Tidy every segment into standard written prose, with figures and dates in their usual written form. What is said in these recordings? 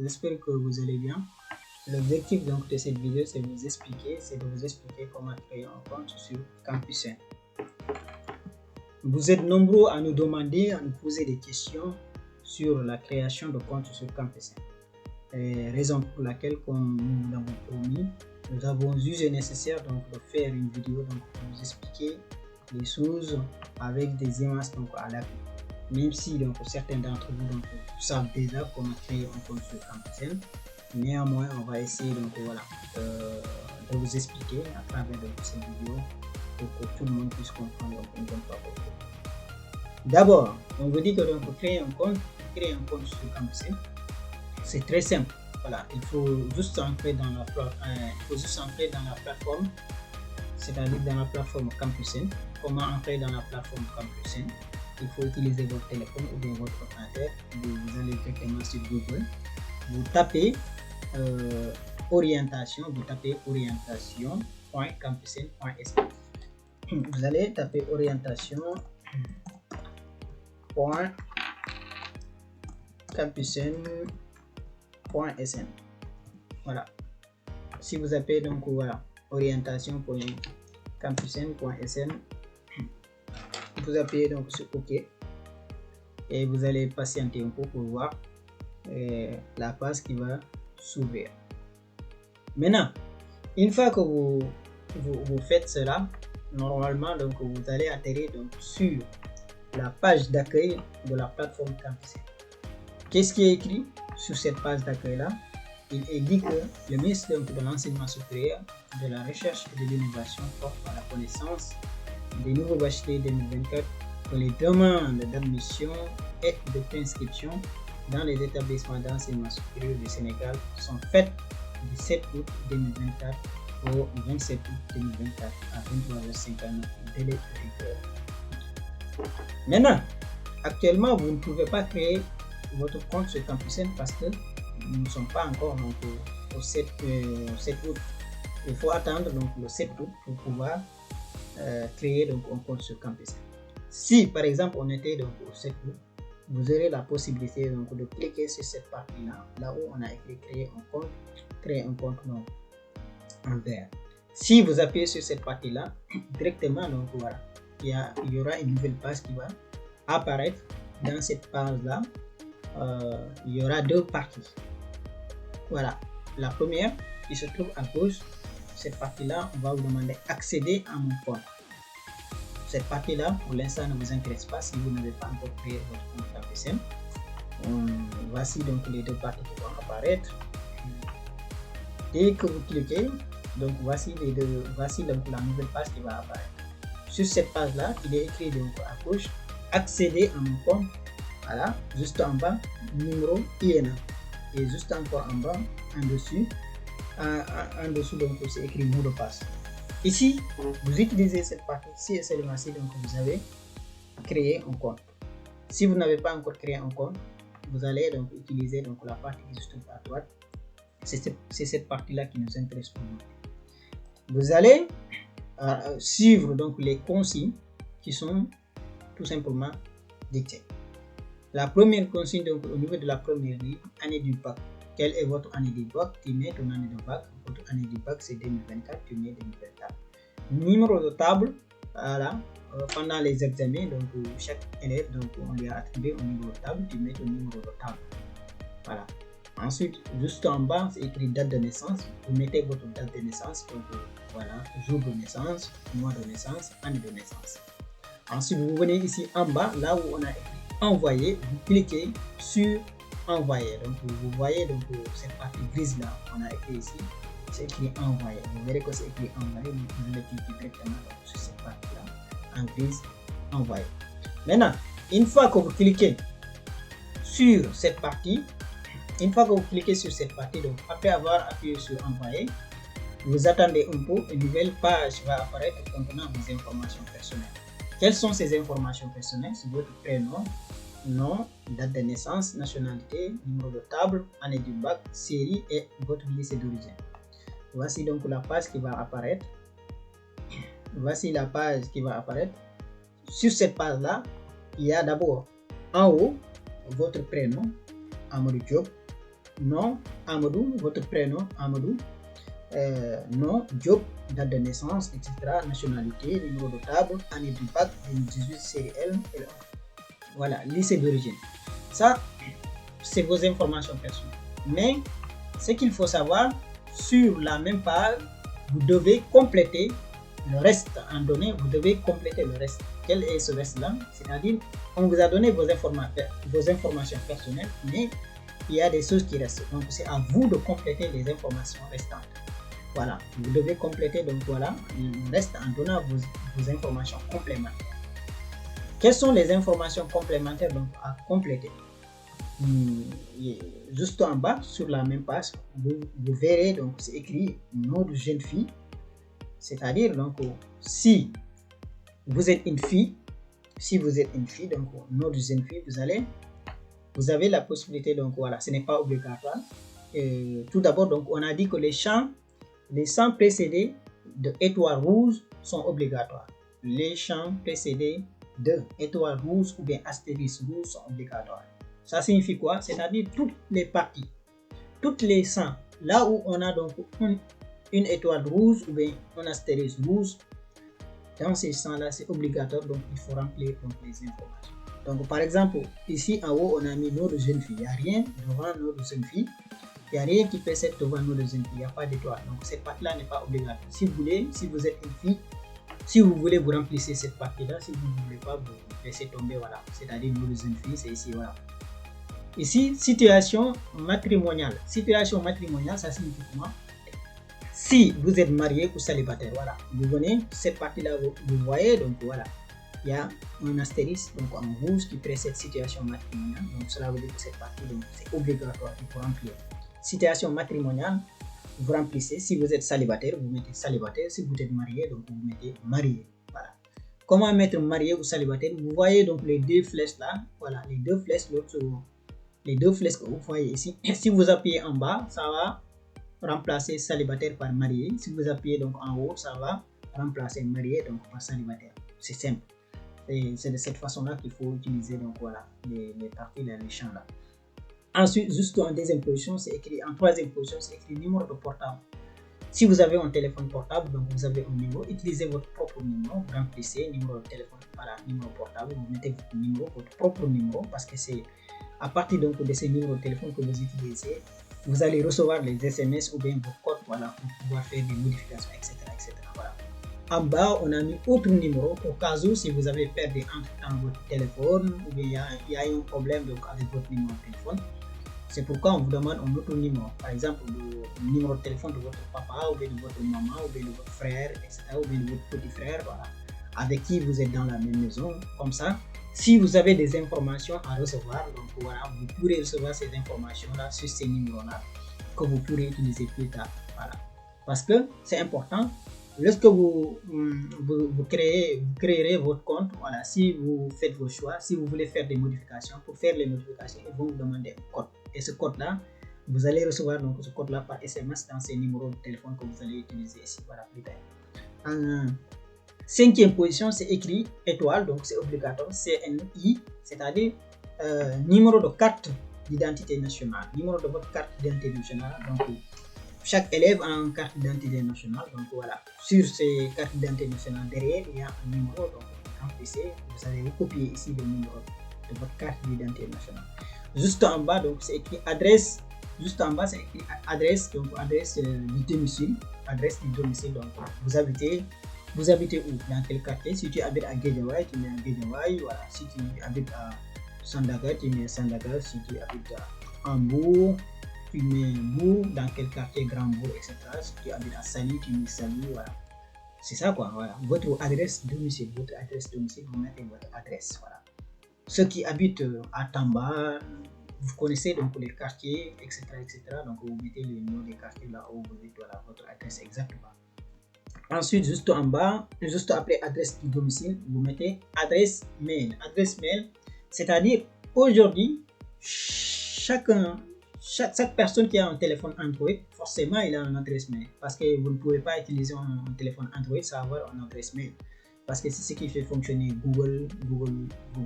j'espère que vous allez bien. L'objectif donc de cette vidéo, c'est de vous expliquer comment créer un compte sur Campus1. Vous êtes nombreux à nous demander, à nous poser des questions sur la création de compte sur Campus1. Raison pour laquelle, comme nous l'avons promis, nous avons jugé nécessaire donc de faire une vidéo donc pour vous expliquer les choses avec des images donc à l'appui. Même si donc certains d'entre vous donc savent déjà comment créer un compte sur Campus1, néanmoins on va essayer donc voilà de vous expliquer à travers cette vidéo pour que tout le monde puisse comprendre donc une bonne fois pour toutes. D'abord, on vous dit que donc pour créer un compte sur Campus1, c'est très simple. Voilà, il faut juste entrer dans la plateforme, c'est-à-dire dans la plateforme Campus1. Comment entrer dans la plateforme Campus1? Il faut utiliser votre téléphone ou bien votre ordinateur. Vous allez directement sur Google, vous tapez orientation.campus1.sn. Vous allez taper orientation.campus1.sn. Voilà. Si vous appelez donc voilà orientation.campus1.sn, vous appuyez donc sur OK et vous allez patienter un peu pour voir la page qui va s'ouvrir. Maintenant, une fois que vous faites cela, normalement donc vous allez atterrir donc sur la page d'accueil de la plateforme Campus1. Qu'est-ce qui est écrit sur cette page d'accueil là? Il est dit que le ministre de l'Enseignement supérieur, de la Recherche et de l'Innovation porte à la connaissance des nouveaux bacheliers 2024 que les demandes d'admission et de préinscription dans les établissements d'enseignement supérieur du Sénégal sont faites du 7 août 2024 au 27 août 2024 à 23h59 délai de rigueur. Maintenant, actuellement, vous ne pouvez pas créer votre compte sur Campus1 parce que nous ne sommes pas encore donc, au 7 août. Il faut attendre donc le 7 août pour pouvoir créer donc un compte sur Campus1. Si par exemple on était donc au 7 août, vous aurez la possibilité donc de cliquer sur cette partie là où on a écrit créer un compte donc, en vert. Si vous appuyez sur cette partie là, directement donc voilà, il y aura une nouvelle page qui va apparaître. Dans cette page là, il y aura deux parties. Voilà, la première qui se trouve à gauche. Cette partie-là, on va vous demander accéder à mon compte. Cette partie-là, pour l'instant, ne vous intéresse pas si vous n'avez pas encore créé votre compte Campus1. Voici donc les deux parties qui vont apparaître. Dès que vous cliquez, donc voici donc la nouvelle page qui va apparaître. Sur cette page-là, il est écrit donc à gauche, accéder à mon compte. Voilà, juste en bas, numéro INA. Et juste encore en bas, en dessous donc c'est écrit mot de passe. Ici vous utilisez cette partie ci et seulement si donc vous avez créé un compte. Si vous n'avez pas encore créé un compte, vous allez donc utiliser donc la partie qui se trouve à droite. C'est cette partie là qui nous intéresse pour nous. Vous allez suivre donc les consignes qui sont tout simplement dictées. La première consigne donc au niveau de la première ligne, année du bac. Quelle est votre année du bac? Tu mets ton année de bac. Votre année du bac c'est 2024, tu mets 2024. Numéro de table, voilà. Pendant les examens, donc chaque élève donc on lui a attribué un numéro de table, tu mets ton numéro de table. Voilà. Ensuite, juste en bas, c'est écrit date de naissance. Vous mettez votre date de naissance, donc voilà, jour de naissance, mois de naissance, année de naissance. Ensuite, vous venez ici en bas, là où on a écrit envoyer, vous cliquez sur envoyer. Donc vous voyez donc cette partie grise là, on a écrit ici, c'est écrit envoyer. Vous verrez que c'est écrit envoyer, donc vous allez cliquer directement sur cette partie là, en grise, envoyer. Maintenant, une fois que vous cliquez sur cette partie, donc après avoir appuyé sur envoyer, vous attendez un peu, une nouvelle page va apparaître contenant vos informations personnelles. Quelles sont ces informations personnelles? C'est votre prénom, nom, date de naissance, nationalité, numéro de table, année du bac, série et votre lycée d'origine. Voici donc la page qui va apparaître. Sur cette page là, il y a d'abord en haut votre prénom, Amadou Diop. nom Amadou, votre prénom Amadou, nom Diop, date de naissance, etc., nationalité, numéro de table, année du bac, 2018, série L, voilà, lycée d'origine. Ça, c'est vos informations personnelles. Mais ce qu'il faut savoir, sur la même page, vous devez compléter le reste. En donné, vous devez compléter le reste. Quel est ce reste-là? C'est-à-dire, on vous a donné vos informations personnelles, mais il y a des choses qui restent. Donc, c'est à vous de compléter les informations restantes. Voilà, vous devez compléter, donc voilà, le reste en donnant vos informations complémentaires. Quelles sont les informations complémentaires donc, à compléter? Juste en bas, sur la même page, vous verrez, donc c'est écrit nom de jeune fille. C'est-à-dire, donc, si vous êtes une fille, donc nom de jeune fille, vous avez la possibilité, donc voilà, ce n'est pas obligatoire. Tout d'abord, donc on a dit que les champs précédés de étoile rouge sont obligatoires. Les champs précédés de étoile rouge ou bien astérisque rouge sont obligatoires. Ça signifie quoi? C'est-à-dire toutes les parties, toutes les champs, là où on a donc une étoile rouge ou bien un astérisque rouge, dans ces champs-là, c'est obligatoire, donc il faut remplir donc, les informations. Donc par exemple, ici en haut, on a mis nom de jeune fille. Il n'y a rien devant nom de jeune fille. Il n'y a rien qui précède devant nom de jeune fille. Il n'y a pas d'étoile. Donc cette partie-là n'est pas obligatoire. Si vous voulez, si vous êtes une fille, si vous voulez, vous remplissez cette partie-là. Si vous ne voulez pas, vous laissez tomber. Voilà. C'est-à-dire nom de jeune fille, c'est ici. Voilà. Ici, situation matrimoniale. Situation matrimoniale, ça signifie comment? Si vous êtes marié ou célibataire, voilà. Vous venez, cette partie-là, vous voyez, donc voilà. Il y a un astérisque, donc en rouge, qui précède situation matrimoniale. Donc cela veut dire que cette partie, donc c'est obligatoire, il faut remplir. Situation matrimoniale, vous remplissez. Si vous êtes célibataire, vous mettez célibataire. Si vous êtes marié, donc vous mettez marié. Voilà. Comment mettre marié ou célibataire? Vous voyez donc les deux flèches là. Voilà, les deux flèches, les deux flèches que vous voyez ici. Si vous appuyez en bas, ça va remplacer célibataire par marié. Si vous appuyez donc en haut, ça va remplacer marié donc par célibataire. C'est simple. Et c'est de cette façon-là qu'il faut utiliser donc voilà les parties, les champs là. Ensuite, juste en deuxième position, c'est écrit, en troisième position, c'est écrit numéro de portable. Si vous avez un téléphone portable, donc vous avez un numéro, utilisez votre propre numéro, vous remplissez numéro de téléphone, voilà, numéro portable, vous mettez votre numéro, votre propre numéro, parce que c'est à partir donc de ces numéros de téléphone que vous utilisez, vous allez recevoir les SMS ou bien vos codes, voilà, pour pouvoir faire des modifications, etc., etc. Voilà. En bas, on a mis autre numéro au cas où si vous avez perdu entre votre téléphone ou bien il y a un problème donc avec votre numéro de téléphone. C'est pourquoi on vous demande un autre numéro. Par exemple, le numéro de téléphone de votre papa, ou bien de votre maman, ou bien de votre frère, etc., ou bien de votre petit frère, voilà, avec qui vous êtes dans la même maison. Comme ça, si vous avez des informations à recevoir, donc voilà, vous pourrez recevoir ces informations-là sur ces numéros-là que vous pourrez utiliser plus tard. Voilà. Parce que c'est important. Lorsque vous créerez votre compte, voilà, si vous faites vos choix, si vous voulez faire des modifications, pour faire les modifications, ils vont vous demander un code. Et ce code-là, vous allez recevoir donc ce code-là par SMS dans ces numéros de téléphone que vous allez utiliser ici. Voilà, plus tard. En cinquième position, c'est écrit étoile, donc c'est obligatoire, CNI, c'est-à-dire numéro de carte d'identité nationale, numéro de votre carte d'identité nationale. Donc, chaque élève a une carte d'identité nationale. Donc voilà, sur ces cartes d'identité nationale, derrière, il y a un numéro. Donc remplissez, vous allez recopier ici le numéro de votre carte d'identité nationale. Juste en bas, donc c'est écrit adresse. Juste en bas, c'est écrit adresse, donc adresse du domicile. Adresse du domicile, donc vous habitez où? Dans quel quartier? Si tu habites à Guédiawaye, tu mets à Guédiawaye. Voilà. Si tu habites à Sandaga, tu mets à Sandaga. Si tu habites à Hambourg, tu mets Bourg, dans quel quartier, Grand-Bourg, etc. Si tu habites à Sali, tu mets Sali, voilà. C'est ça quoi, voilà. Votre adresse domicile, vous mettez votre adresse, voilà. Ceux qui habitent à Tamba, vous connaissez donc les quartiers, etc., etc. Donc vous mettez le nom des quartiers là où vous êtes, voilà, votre adresse exactement. Ensuite, juste en bas, juste après adresse du domicile, vous mettez adresse mail. Adresse mail, c'est-à-dire aujourd'hui, chaque personne qui a un téléphone Android, forcément il a une adresse mail, parce que vous ne pouvez pas utiliser un téléphone Android sans avoir une adresse mail. parce que c'est ce qui fait fonctionner Google,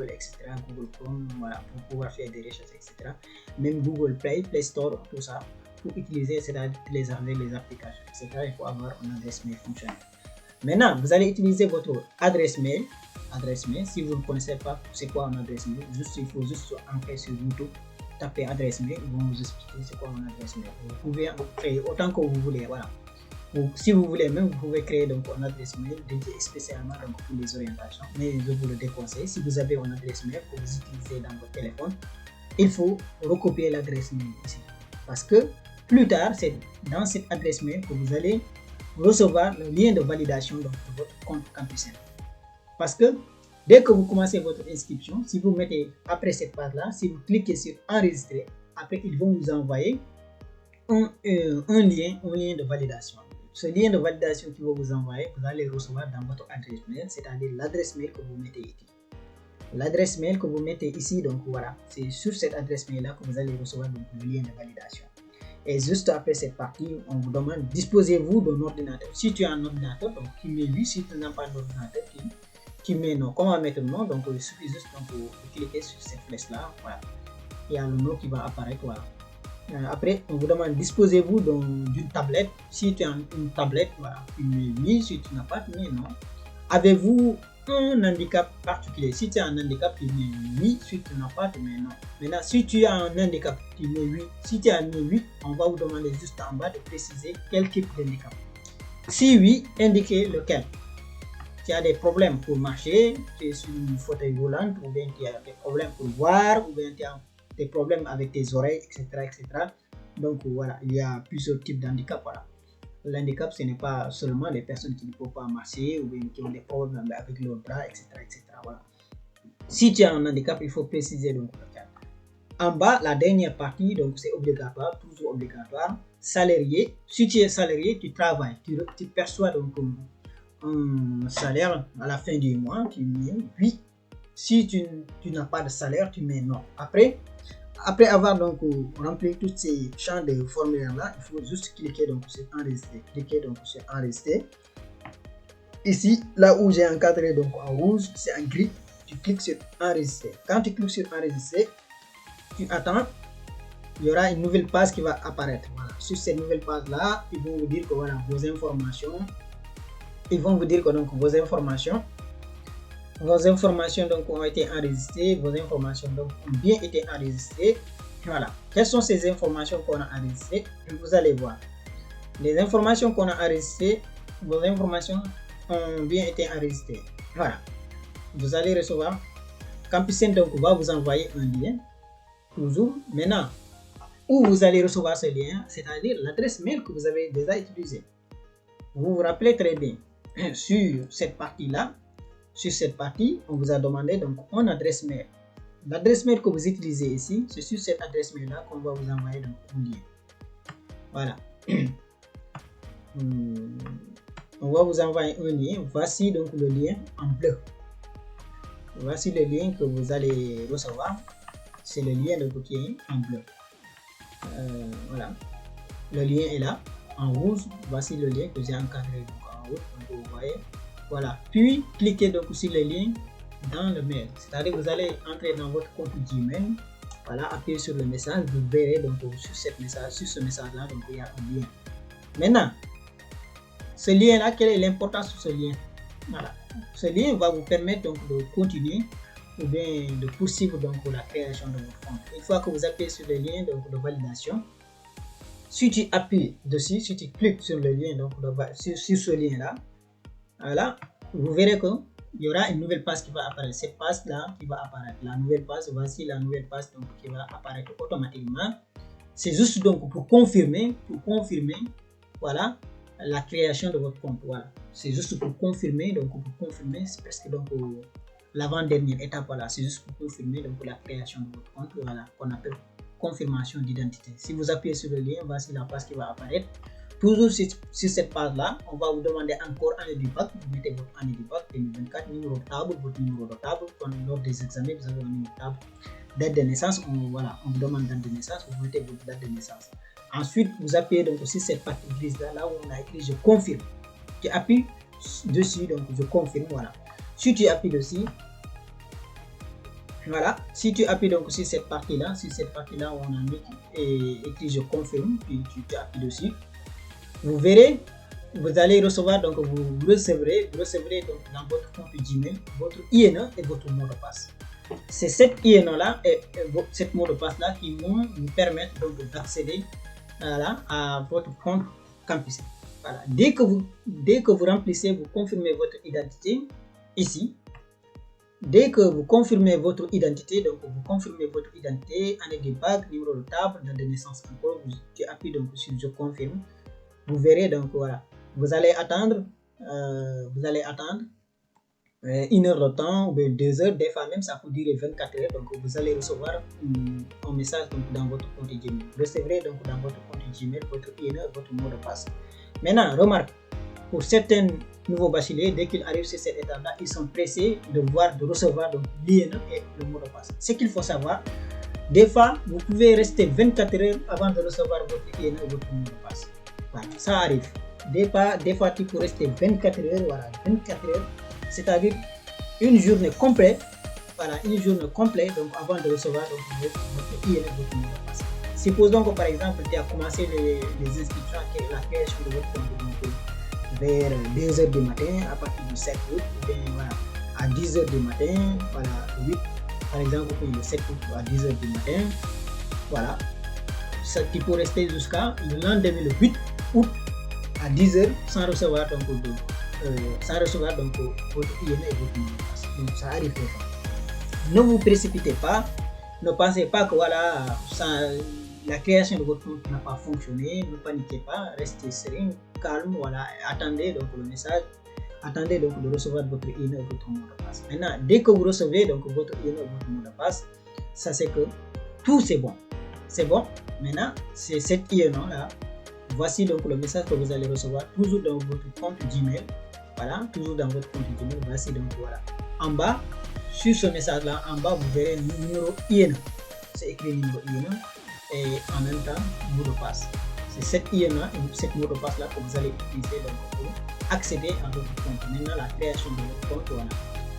etc., Google Chrome, voilà, pour pouvoir faire des recherches, etc. Même Google Play Store, tout ça, pour utiliser, c'est-à-dire télécharger les applications, etc., il faut avoir une adresse mail fonctionnelle. Maintenant, vous allez utiliser votre adresse mail. Si vous ne connaissez pas c'est quoi une adresse mail, il faut juste entrer sur YouTube, taper adresse mail, ils vont vous expliquer c'est quoi une adresse mail. Vous pouvez créer autant que vous voulez, voilà. Si vous voulez même, vous pouvez créer donc une adresse mail dédiée spécialement donc, pour les orientations, mais je vous le déconseille. Si vous avez une adresse mail que vous utilisez dans votre téléphone, il faut recopier l'adresse mail ici, parce que plus tard, c'est dans cette adresse mail que vous allez recevoir le lien de validation donc, de votre compte Campus N. Parce que dès que vous commencez votre inscription, si vous mettez après cette page-là, si vous cliquez sur enregistrer, après ils vont vous envoyer un lien de validation. Ce lien de validation qu'ils vont vous envoyer, vous allez recevoir dans votre adresse mail, c'est-à-dire l'adresse mail que vous mettez ici. L'adresse mail que vous mettez ici, donc voilà, c'est sur cette adresse mail-là que vous allez recevoir donc, le lien de validation. Et juste après cette partie, on vous demande, disposez-vous d'un ordinateur. Si tu as un ordinateur, donc tu mets oui. Si tu n'as pas d'ordinateur, tu mets non. Comment mettre le nom? Donc il suffit juste donc, de cliquer sur cette flèche-là. Voilà. Il y a le nom qui va apparaître. Voilà. Après, on vous demande, disposez-vous d'une tablette. Si tu as une tablette, voilà, tu mets oui. Si tu n'as pas, tu mets non. Avez-vous un handicap particulier? Si tu as un handicap, tu mets oui. Si tu n'as pas, tu mets non. Maintenant, si tu as un handicap, tu mets oui. Si tu as mis oui, on va vous demander juste en bas de préciser quel type d'handicap. Si oui, indiquez lequel. Tu as des problèmes pour marcher, tu es sur une fauteuil roulant, ou bien tu as des problèmes pour voir, ou bien tu as des problèmes avec tes oreilles, etc., etc. Donc voilà, il y a plusieurs types d'handicap. Voilà. L'handicap, ce n'est pas seulement les personnes qui ne peuvent pas marcher ou bien qui ont des problèmes avec leurs bras, etc., etc. Voilà. Si tu as un handicap, il faut préciser donc le cas. En bas, la dernière partie, donc c'est obligatoire, toujours obligatoire. Salarié, si tu es salarié, tu travailles, tu perçois donc un salaire à la fin du mois, tu mets oui. Si tu n'as pas de salaire, tu mets non. Après avoir donc rempli tous ces champs de formulaire là, il faut juste cliquer donc sur enregistrer. Cliquer donc sur enregistrer. Ici, là où j'ai encadré donc en rouge, c'est en gris. Tu cliques sur enregistrer. Quand tu cliques sur enregistrer, tu attends. Il y aura une nouvelle page qui va apparaître. Voilà. Sur cette nouvelle page là, ils vont vous dire que voilà vos informations. Ils vont vous dire que donc vos informations donc ont été enregistrées, vos informations donc ont bien été enregistrées. Voilà. Quelles sont ces informations qu'on a enregistrées? Vous allez voir. Les informations qu'on a enregistrées, vos informations ont bien été enregistrées. Voilà. Vous allez recevoir. Campus N donc va vous envoyer un lien. Toujours. Maintenant, où vous allez recevoir ce lien, c'est-à-dire l'adresse mail que vous avez déjà utilisée. Vous vous rappelez très bien. Sur cette partie-là, on vous a demandé donc une adresse mail. L'adresse mail que vous utilisez ici, c'est sur cette adresse mail-là qu'on va vous envoyer donc un lien. Voilà. On va vous envoyer un lien. Voici donc le lien en bleu. Voici le lien que vous allez recevoir. C'est le lien de qui est en bleu. Voilà. Le lien est là. En rouge, voici le lien que j'ai encadré donc en rouge. Donc vous voyez. Voilà. Puis cliquez donc sur le lien dans le mail. C'est-à-dire que vous allez entrer dans votre compte Gmail. Voilà, appuyez sur le message. Vous verrez donc sur ce message-là, donc il y a un lien. Maintenant, ce lien-là, quelle est l'importance de ce lien? Voilà. Ce lien va vous permettre donc de continuer ou bien de poursuivre donc la création de votre compte. Une fois que vous appuyez sur le lien donc, de validation, si tu appuies dessus, si tu cliques sur le lien donc sur ce lien-là, voilà, vous verrez qu'il y aura une nouvelle page qui va apparaître. Cette page-là qui va apparaître. La nouvelle page, voici la nouvelle page donc, qui va apparaître automatiquement. C'est juste donc pour confirmer, voilà, la création de votre compte. Voilà, c'est juste pour confirmer, c'est presque donc l'avant-dernière étape. Voilà, c'est juste pour confirmer donc la création de votre compte. Voilà, qu'on appelle confirmation d'identité. Si vous appuyez sur le lien, voici la page qui va apparaître. Toujours sur cette page-là, on va vous demander encore année du bac. Vous mettez votre année du bac 2024, numéro de table, votre numéro de table. Lors des examens, vous avez un numéro de table. Date de naissance, on vous demande date de naissance, vous mettez votre date de naissance. Ensuite, vous appuyez donc sur cette partie grise là où on a écrit je confirme. Tu appuies dessus, donc je confirme, voilà. Si tu appuies dessus, voilà, si tu appuies donc sur cette partie-là, où on a mis écrit je confirme, puis tu appuies dessus, vous verrez, vous allez recevoir, donc vous recevrez donc dans votre compte Gmail votre INE et votre mot de passe. C'est cette INE-là et cette mot de passe-là qui vont vous permettre donc d'accéder à votre compte Campusen. Voilà. Dès que vous remplissez, vous confirmez votre identité ici. Dès que vous confirmez votre identité, donc vous confirmez votre identité, année de bac, numéro de table, date de naissance encore, tu appuies donc sur je confirme. Vous verrez donc voilà, vous allez attendre 1 heure de temps ou bien 2 heures, des fois même ça peut durer 24 heures, donc vous allez recevoir un message donc dans votre compte Gmail. Vous recevrez donc dans votre compte Gmail votre INE, votre mot de passe. Maintenant, remarque, pour certains nouveaux bacheliers, dès qu'ils arrivent sur cette étape-là, ils sont pressés de recevoir donc l'INE et le mot de passe. Ce qu'il faut savoir, des fois, vous pouvez rester 24 heures avant de recevoir votre INE ou votre mot de passe. Voilà, ça arrive. Des fois, tu peux rester 24 heures, voilà, 24 heures, c'est-à-dire une journée complète, donc avant de recevoir donc, votre INE et votre mot de passe. Suppose donc par exemple, tu as commencé les inscriptions, la création de votre compte vers 2 heures du matin, à partir du 7 août, ou bien voilà, à 10 heures du matin, voilà, 8, par exemple, le 7 août à 10 heures du matin, voilà, ça, tu peux rester jusqu'à le lendemain, le 8 août, à 10 heures, sans recevoir donc votre INE et votre mot de passe. Donc ça arrive des fois. Ne vous précipitez pas, ne pensez pas que voilà, la création de votre compte n'a pas fonctionné, ne paniquez pas, restez serein, calme, voilà, attendez donc le message, attendez donc de recevoir votre INE et votre mot de passe. Maintenant, dès que vous recevez donc votre INE et votre mot de passe, ça c'est que tout c'est bon. C'est bon. Maintenant, c'est cette INE là. Voici donc le message que vous allez recevoir toujours dans votre compte Gmail. Voilà, toujours dans votre compte Gmail. Voici donc voilà. En bas, sur ce message là, en bas, vous verrez le numéro INE. C'est écrit numéro INE et en même temps, mot de passe. C'est cette INE et cette mot de passe là que vous allez utiliser donc, pour accéder à votre compte. Maintenant, la création de votre compte, voilà.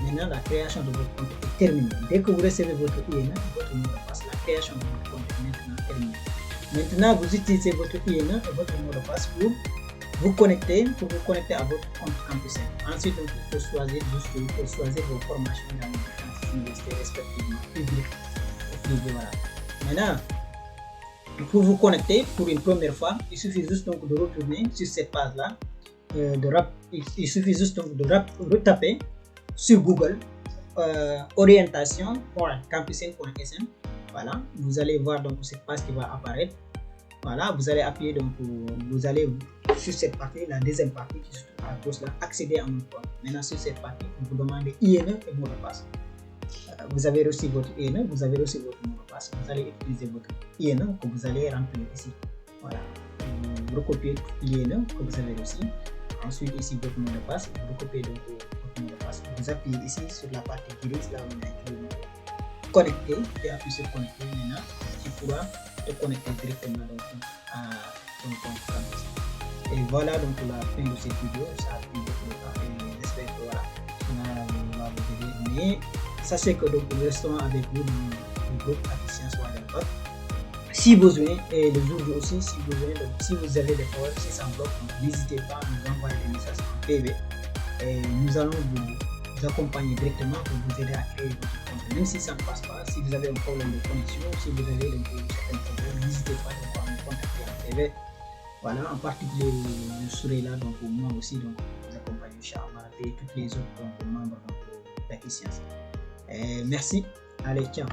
Maintenant, la création de votre compte est terminée. Dès que vous recevez votre INE, votre mot de passe, la création de votre compte est maintenant terminée. Maintenant, vous utilisez votre INE et votre mot de passe pour vous connecter à votre compte Campusen. Ensuite, donc, il faut choisir vos formations dans les différentes universités respectivement, publiques et privées. Voilà. Maintenant, pour vous connecter pour une première fois, il suffit juste donc de retourner sur cette page-là. Il suffit juste donc de retaper sur Google orientation.campusen.sn. Voilà, vous allez voir donc cette page qui va apparaître. Voilà, vous allez appuyer donc, vous allez sur cette partie, la deuxième partie qui se trouve à gauche là, accéder à mon compte. Maintenant sur cette partie, on vous demande INE et mot de passe. Vous avez reçu votre INE, vous avez reçu votre mot de passe. Vous allez utiliser votre INE que vous allez remplir ici. Voilà, vous recopiez l'INE que vous avez reçu. Ensuite ici votre mot de passe, vous recopiez donc votre mot de passe. Vous appuyez ici sur la partie grise là où on a écrit connecter, tu appuies sur connecter. Maintenant tu pourras te connecter directement donc, à ton compte Campusen. Et voilà donc la fin de cette vidéo. Ça a pris beaucoup de temps et j'espère que voilà, ça va vous aider. Mais sachez que donc nous restons avec vous dans le groupe Efficience Waterpad. Si besoin, et le jour aussi, si besoin, donc si vous avez des problèmes, si ça bloque, n'hésitez pas à nous envoyer des messages en PV. Et nous allons vous accompagner directement pour vous aider à créer votre compte. Même si ça ne passe pas, si vous avez un problème de connexion, si vous avez certains problèmes, n'hésitez pas à nous contacter en PV. Voilà, en particulier, je serai là donc moi aussi donc vous accompagner Inch'Allah et toutes les autres donc, membres d'Efficience. Merci, allez, ciao.